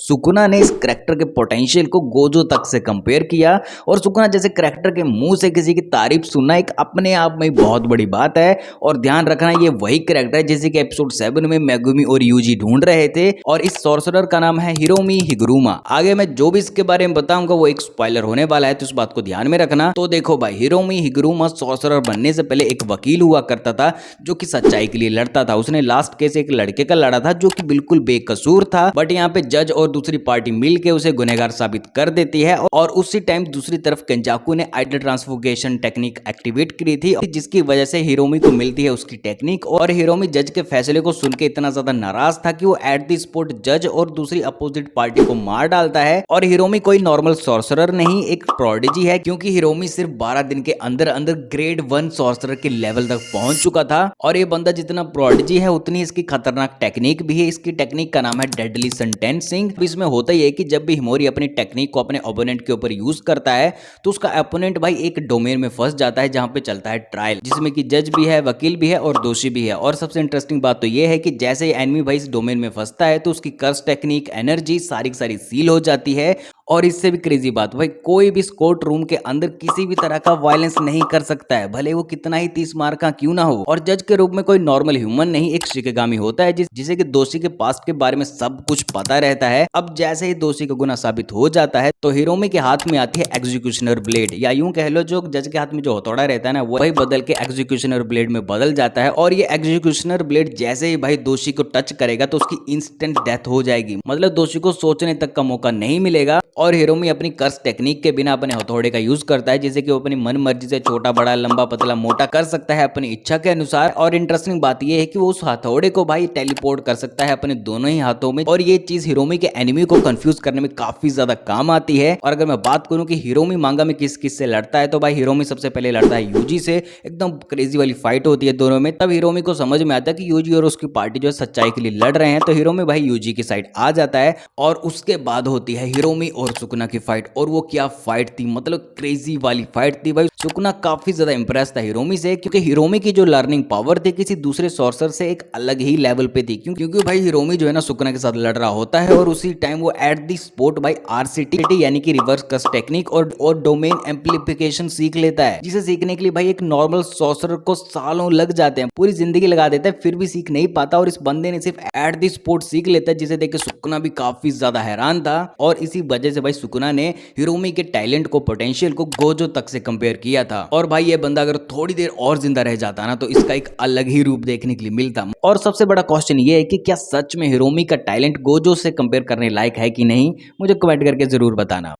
Sukuna ने इस character के पोटेंशियल को गोजो तक से कंपेयर किया और सुकुना जैसे करैक्टर के मुंह से किसी की तारीफ सुनना एक अपने आप में बहुत बड़ी बात है। और ध्यान रखना ये वही करैक्टर है जैसे कि एपिसोड 7 में मेगुमी और यूजी ढूंढ रहे थे और इस सॉर्सरर का नाम है हिरोमी हिगुरुमा। आगे मैं जो भी इसके बारे में बताऊंगा वो एक स्पॉइलर होने वाला है, तो इस बात को ध्यान में रखना। तो देखो भाई, हिरोमी हिगुरुमा सॉर्सरर बनने से पहले एक वकील हुआ करता था जो कि सच्चाई के लिए लड़ता था। उसने लास्ट केस एक लड़के का लड़ा था जो कि बिल्कुल बेकसूर था, बट यहाँ पे जज और दूसरी पार्टी मिलके उसे गुनहगार साबित कर देती है। और उसी टाइम दूसरी तरफ केंजाकू ने आइडल ट्रांसफॉर्मेशन टेक्निक एक्टिवेट की थी, जिसकी वजह से हिरोमी को मिलती है उसकी टेक्निक। और हिरोमी जज के फैसले को सुन के इतना ज्यादा नाराज था कि वो एट द स्पॉट जज और दूसरी अपोजिट पार्टी को मार डालता है। और हिरोमी कोई नॉर्मल सॉर्सरर नहीं, एक प्रोडिजी है, क्योंकि हिरोमी सिर्फ 12 दिन के अंदर अंदर ग्रेड 1 सॉर्सरर के लेवल तक पहुंच चुका था। और ये बंदा जितना प्रोडिजी है उतनी इसकी खतरनाक टेक्निक भी है। इसकी टेक्निक का नाम है डेडली सेंटेंसिंग। इसमें होता ही है कि जब भी हिमोरी अपनी टेक्निक को अपने ओपोनेंट के ऊपर यूज करता है तो उसका ओपोनेंट भाई एक डोमेन में फंस जाता है जहां पे चलता है ट्रायल, जिसमें कि जज भी है, वकील भी है और दोषी भी है। और सबसे इंटरेस्टिंग बात तो ये है कि जैसे ही एनिमी भाई इस डोमेन में फंसता है तो उसकी कर्स टेक्निक एनर्जी सारी की सारी सील हो जाती है। और इससे भी क्रेजी बात भाई, कोई भी कोर्ट रूम के अंदर किसी भी तरह का वायलेंस नहीं कर सकता है, भले वो कितना ही 30 मार का क्यों ना हो। और जज के रूप में कोई नॉर्मल ह्यूमन नहीं, एक शिकेगामी होता है जिसे कि दोषी के पास्ट के बारे में सब कुछ पता रहता है। अब जैसे ही दोषी का गुनाह साबित हो जाता है तो हिरोमी के हाथ में आती है एग्जीक्यूशनर ब्लेड, या यूं कह लो जो जज के हाथ में जो हथौड़ा रहता है ना वही बदल के एग्जीक्यूशनर ब्लेड में बदल जाता है। और ये एग्जीक्यूशनर ब्लेड जैसे ही भाई दोषी को टच करेगा तो उसकी इंस्टेंट डेथ हो जाएगी, मतलब दोषी को सोचने तक का मौका नहीं मिलेगा। और हिरोमी अपनी कर्स टेक्निक के बिना अपने हथौड़े का यूज करता है, जिसे कि वो अपनी मन मर्जी से छोटा बड़ा लंबा पतला मोटा कर सकता है अपनी इच्छा के अनुसार। और इंटरेस्टिंग बात यह है कि वो उस हथौड़े को भाई टेलीपोर्ट कर सकता है अपने दोनों ही हाथों में। और ये चीज हिरोमी के एनिमी को कंफ्यूज करने में काफी ज्यादा काम आती है। और अगर मैं बात करूं कि हिरोमी मांगा में किस किस से लड़ता है, तो भाई हिरोमी सबसे पहले लड़ता है यूजी से। एकदम क्रेजी वाली फाइट होती है दोनों में। तब हिरोमी को समझ में आता है कि यूजी और उसकी पार्टी जो है सच्चाई के लिए लड़ रहे हैं, तो हिरोमी भाई यूजी की साइड आ जाता है। और उसके बाद होती है हिरोमी और सुकुना की फाइट। और वो क्या फाइट थी, मतलब क्रेजी वाली फाइट थी भाई। सुकुना काफी ज्यादा इंप्रेस था हिरोमी से, क्योंकि हिरोमी की जो लर्निंग पावर थी किसी दूसरे सॉर्सर से एक अलग ही लेवल पे थी। क्योंकि भाई हिरोमी जो है ना सुकुना के साथ लड़ रहा होता है और उसी टाइम वो एट द स्पॉट भाई आरसीटी यानी कि रिवर्स कस टेक्निक और डोमेन एम्प्लीफिकेशन सीख लेता है, जिसे सीखने के लिए भाई एक नॉर्मल सॉर्सर को सालों लग जाते हैं, पूरी जिंदगी लगा देता है, फिर भी सीख नहीं पाता। और इस बंदे ने सिर्फ एट द स्पॉट सीख लेता है, जिसे देख के सुकुना भी काफी ज्यादा हैरान था। और इसी वजह से भाई सुकुना ने हिरोमी के टैलेंट को, पोटेंशियल को गोजो तक से कंपेयर किया था। और भाई ये बंदा अगर थोड़ी देर और जिंदा रह जाता ना तो इसका एक अलग ही रूप देखने के लिए मिलता। और सबसे बड़ा क्वेश्चन ये है कि क्या सच में हिरोमी का टैलेंट गोजो से कंपेयर करने लायक है कि नहीं, मुझे कमेंट करके जरूर बताना।